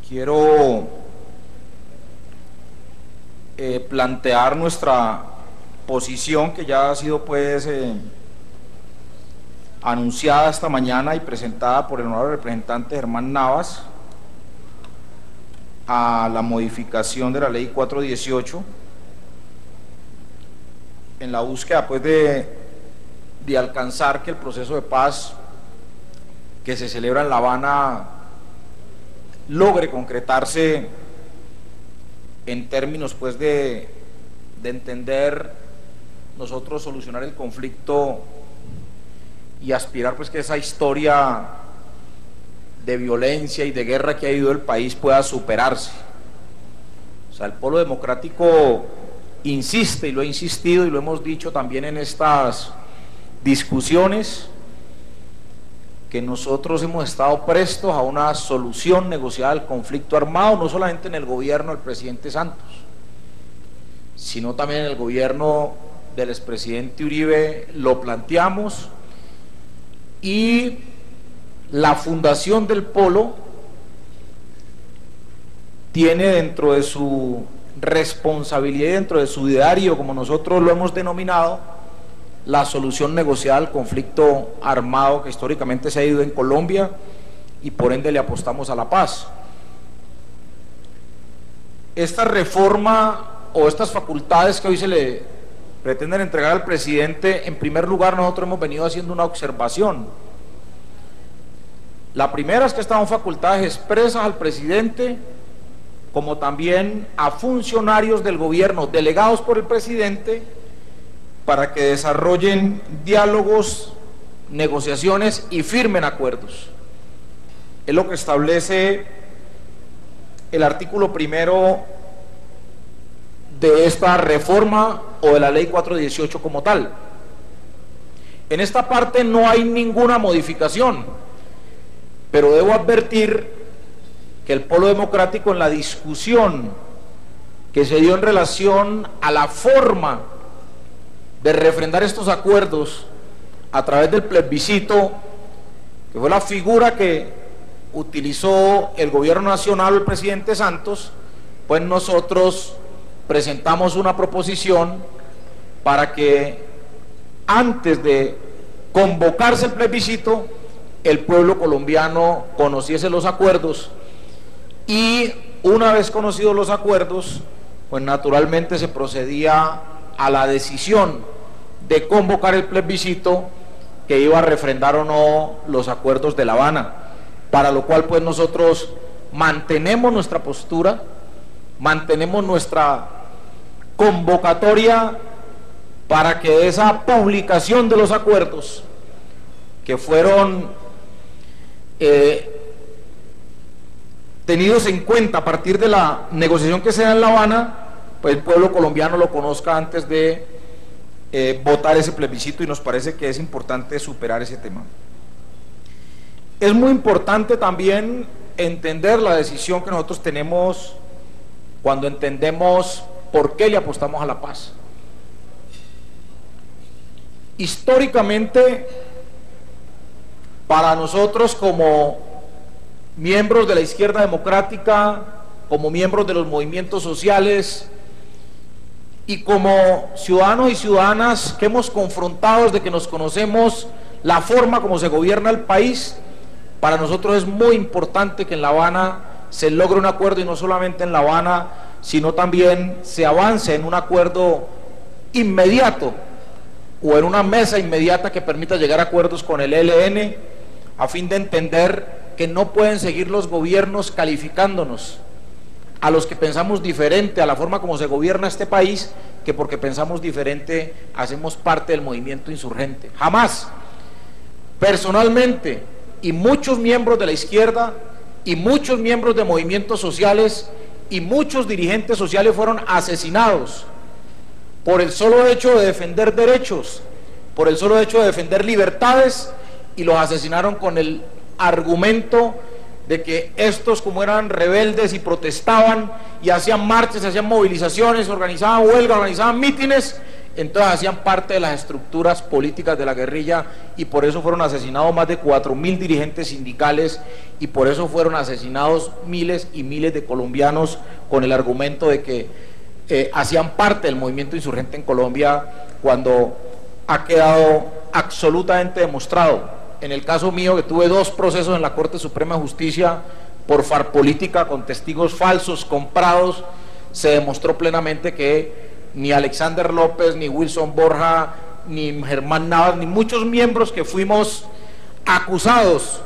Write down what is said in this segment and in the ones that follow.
quiero plantear nuestra posición, que ya ha sido pues anunciada esta mañana y presentada por el honorable representante Germán Navas, a la modificación de la ley 418 en la búsqueda pues de alcanzar que el proceso de paz que se celebra en La Habana logre concretarse en términos pues de entender nosotros solucionar el conflicto y aspirar pues que esa historia de violencia y de guerra que ha vivido el país pueda superarse. O sea, el Polo Democrático insiste, y lo ha insistido y lo hemos dicho también en estas discusiones, que nosotros hemos estado prestos a una solución negociada al conflicto armado, no solamente en el gobierno del presidente Santos, sino también en el gobierno del expresidente Uribe lo planteamos, y la fundación del Polo tiene dentro de su responsabilidad y dentro de su ideario, como nosotros lo hemos denominado, la solución negociada al conflicto armado que históricamente se ha ido en Colombia, y por ende le apostamos a la paz. Esta reforma o estas facultades que hoy se le pretenden entregar al presidente, en primer lugar nosotros hemos venido haciendo una observación. La primera es que estas son facultades expresas al presidente, como también a funcionarios del gobierno delegados por el presidente, para que desarrollen diálogos, negociaciones y firmen acuerdos. Es lo que establece el artículo primero de esta reforma o de la ley 418 como tal. En esta parte no hay ninguna modificación, pero debo advertir que el Polo Democrático, en la discusión que se dio en relación a la forma de refrendar estos acuerdos a través del plebiscito, que fue la figura que utilizó el gobierno nacional o el presidente Santos, pues nosotros presentamos una proposición para que antes de convocarse el plebiscito, el pueblo colombiano conociese los acuerdos, y una vez conocidos los acuerdos, pues naturalmente se procedía a la decisión de convocar el plebiscito que iba a refrendar o no los acuerdos de La Habana, para lo cual pues nosotros mantenemos nuestra postura, mantenemos nuestra convocatoria para que esa publicación de los acuerdos que fueron tenidos en cuenta a partir de la negociación que se da en La Habana, pues el pueblo colombiano lo conozca antes de votar ese plebiscito, y nos parece que es importante superar ese tema. Es muy importante también entender la decisión que nosotros tenemos cuando entendemos por qué le apostamos a la paz. Históricamente, para nosotros como miembros de la izquierda democrática, como miembros de los movimientos sociales y como ciudadanos y ciudadanas que hemos confrontado desde que nos conocemos la forma como se gobierna el país, para nosotros es muy importante que en La Habana se logre un acuerdo, y no solamente en La Habana, sino también se avance en un acuerdo inmediato o en una mesa inmediata que permita llegar a acuerdos con el ELN, a fin de entender que no pueden seguir los gobiernos calificándonos a los que pensamos diferente a la forma como se gobierna este país, que porque pensamos diferente hacemos parte del movimiento insurgente. Jamás. Personalmente, y muchos miembros de la izquierda y muchos miembros de movimientos sociales y muchos dirigentes sociales fueron asesinados por el solo hecho de defender derechos, por el solo hecho de defender libertades, y los asesinaron con el argumento de que estos, como eran rebeldes y protestaban y hacían marchas, hacían movilizaciones, organizaban huelgas, organizaban mítines, entonces hacían parte de las estructuras políticas de la guerrilla y por eso fueron asesinados más de 4.000 dirigentes sindicales y por eso fueron asesinados miles y miles de colombianos con el argumento de que hacían parte del movimiento insurgente en Colombia, cuando ha quedado absolutamente demostrado. En el caso mío, que tuve 2 procesos en la Corte Suprema de Justicia por farpolítica con testigos falsos comprados, se demostró plenamente que ni Alexander López, ni Wilson Borja, ni Germán Navas, ni muchos miembros que fuimos acusados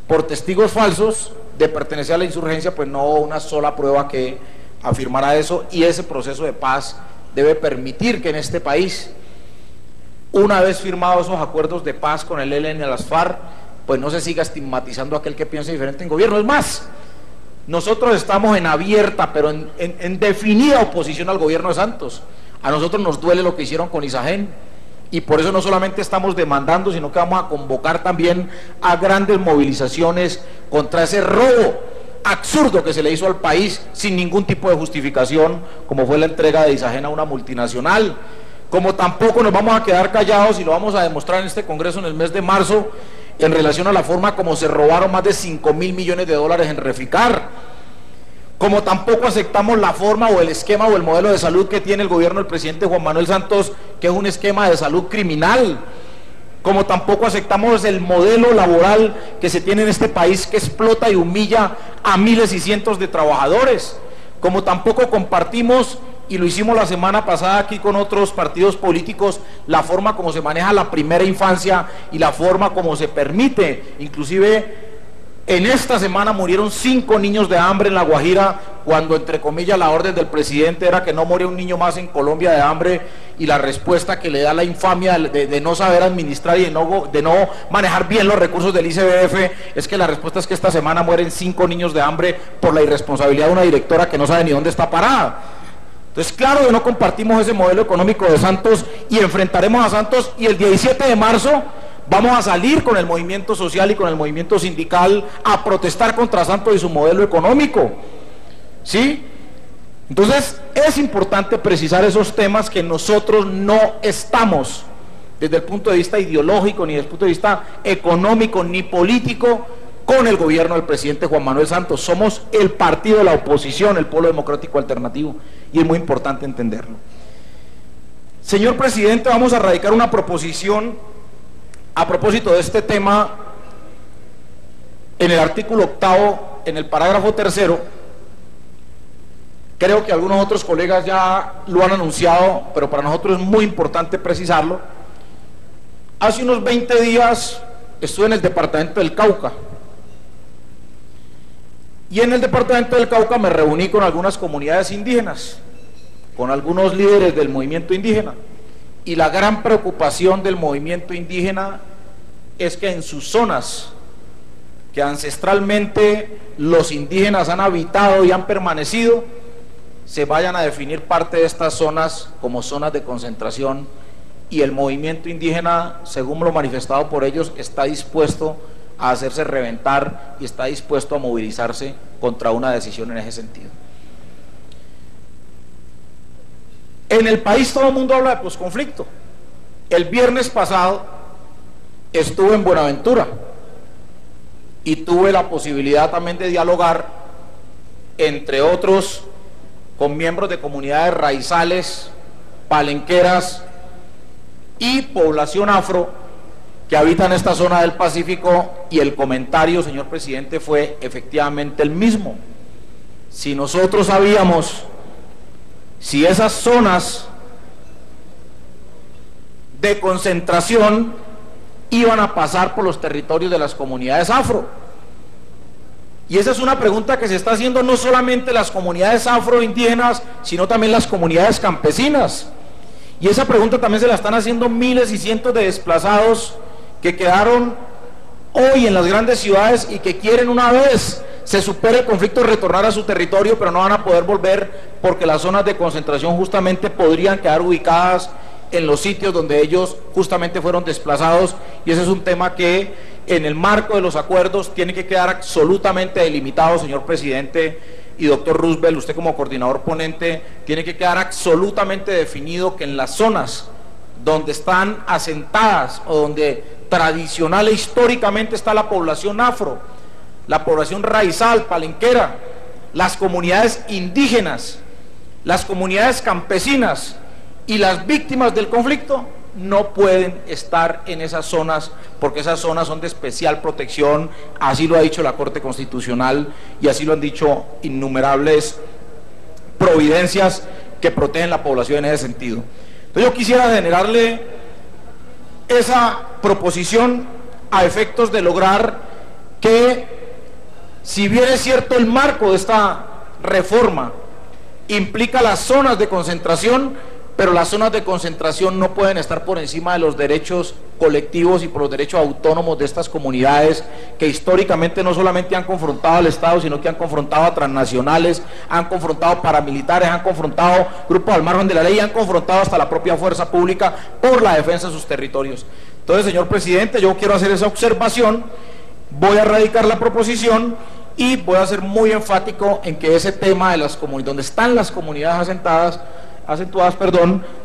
por testigos falsos de pertenecer a la insurgencia, pues no hubo una sola prueba que afirmara eso, y ese proceso de paz debe permitir que en este país, una vez firmados esos acuerdos de paz con el ELN y las FARC, pues no se siga estigmatizando a aquel que piensa diferente en gobierno. Es más, nosotros estamos en abierta, pero en definida oposición al gobierno de Santos. A nosotros nos duele lo que hicieron con Isagen, y por eso no solamente estamos demandando, sino que vamos a convocar también a grandes movilizaciones contra ese robo absurdo que se le hizo al país sin ningún tipo de justificación, como fue la entrega de Isagen a una multinacional. Como tampoco nos vamos a quedar callados, y lo vamos a demostrar en este Congreso en el mes de marzo, en relación a la forma como se robaron más de 5.000 millones de dólares en Reficar. Como tampoco aceptamos la forma o el esquema o el modelo de salud que tiene el gobierno del presidente Juan Manuel Santos, que es un esquema de salud criminal. Como tampoco aceptamos el modelo laboral que se tiene en este país, que explota y humilla a miles y cientos de trabajadores. Como tampoco compartimos, y lo hicimos la semana pasada aquí con otros partidos políticos, la forma como se maneja la primera infancia y la forma como se permite. Inclusive en esta semana murieron 5 niños de hambre en La Guajira, cuando entre comillas la orden del presidente era que no muere un niño más en Colombia de hambre, y la respuesta que le da la infamia de no saber administrar y de no manejar bien los recursos del ICBF es que la respuesta es que esta semana mueren 5 niños de hambre por la irresponsabilidad de una directora que no sabe ni dónde está parada. Entonces, claro que no compartimos ese modelo económico de Santos, y enfrentaremos a Santos, y el 17 de marzo vamos a salir con el movimiento social y con el movimiento sindical a protestar contra Santos y su modelo económico, ¿sí? Entonces, es importante precisar esos temas, que nosotros no estamos, desde el punto de vista ideológico, ni desde el punto de vista económico, ni político, con el gobierno del presidente Juan Manuel Santos. Somos el partido de la oposición, el Polo Democrático Alternativo, y es muy importante entenderlo. Señor presidente, vamos a radicar una proposición a propósito de este tema en el artículo 8º, en el parágrafo 3º. Creo que algunos otros colegas ya lo han anunciado, pero para nosotros es muy importante precisarlo. Hace unos 20 días estuve en el departamento del Cauca, y en el departamento del Cauca me reuní con algunas comunidades indígenas, con algunos líderes del movimiento indígena, y la gran preocupación del movimiento indígena es que en sus zonas que ancestralmente los indígenas han habitado y han permanecido, se vayan a definir parte de estas zonas como zonas de concentración, y el movimiento indígena, según lo manifestado por ellos, está dispuesto a hacerse reventar y está dispuesto a movilizarse contra una decisión en ese sentido. En el país todo el mundo habla de posconflicto. El viernes pasado estuve en Buenaventura y tuve la posibilidad también de dialogar, entre otros, con miembros de comunidades raizales, palenqueras y población afro que habitan esta zona del Pacífico, y el comentario, señor presidente, fue efectivamente el mismo. Si nosotros sabíamos si esas zonas de concentración iban a pasar por los territorios de las comunidades afro. Y esa es una pregunta que se está haciendo no solamente las comunidades afroindígenas, sino también las comunidades campesinas. Y esa pregunta también se la están haciendo miles y cientos de desplazados que quedaron hoy en las grandes ciudades y que quieren, una vez se supere el conflicto, retornar a su territorio, pero no van a poder volver porque las zonas de concentración justamente podrían quedar ubicadas en los sitios donde ellos justamente fueron desplazados, y ese es un tema que en el marco de los acuerdos tiene que quedar absolutamente delimitado, señor presidente, y doctor Roosevelt, usted como coordinador ponente, tiene que quedar absolutamente definido que en las zonas donde están asentadas o donde tradicional e históricamente está la población afro, la población raizal, palenquera, las comunidades indígenas, las comunidades campesinas y las víctimas del conflicto no pueden estar en esas zonas, porque esas zonas son de especial protección, así lo ha dicho la Corte Constitucional y así lo han dicho innumerables providencias que protegen la población en ese sentido. Entonces yo quisiera generarle esa proposición a efectos de lograr que, si bien es cierto el marco de esta reforma implica las zonas de concentración, pero las zonas de concentración no pueden estar por encima de los derechos colectivos y por los derechos autónomos de estas comunidades que históricamente no solamente han confrontado al Estado, sino que han confrontado a transnacionales, han confrontado paramilitares, han confrontado grupos al margen de la ley, han confrontado hasta la propia fuerza pública por la defensa de sus territorios. Entonces, señor presidente, yo quiero hacer esa observación, voy a radicar la proposición y voy a ser muy enfático en que ese tema de las comunidades, donde están las comunidades acentuadas,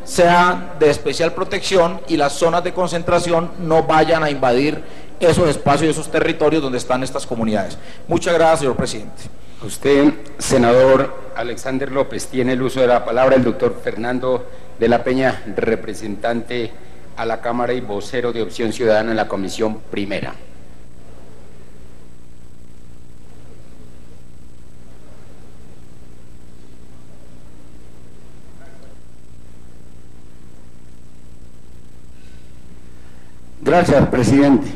sea de especial protección y las zonas de concentración no vayan a invadir esos espacios y esos territorios donde están estas comunidades. Muchas gracias, señor presidente. Usted, senador Alexander López, tiene el uso de la palabra. El doctor Fernando de la Peña, representante a la Cámara y vocero de Opción Ciudadana en la Comisión Primera. Gracias, presidente.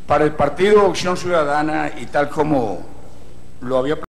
Para el partido Opción Ciudadana, y tal como lo había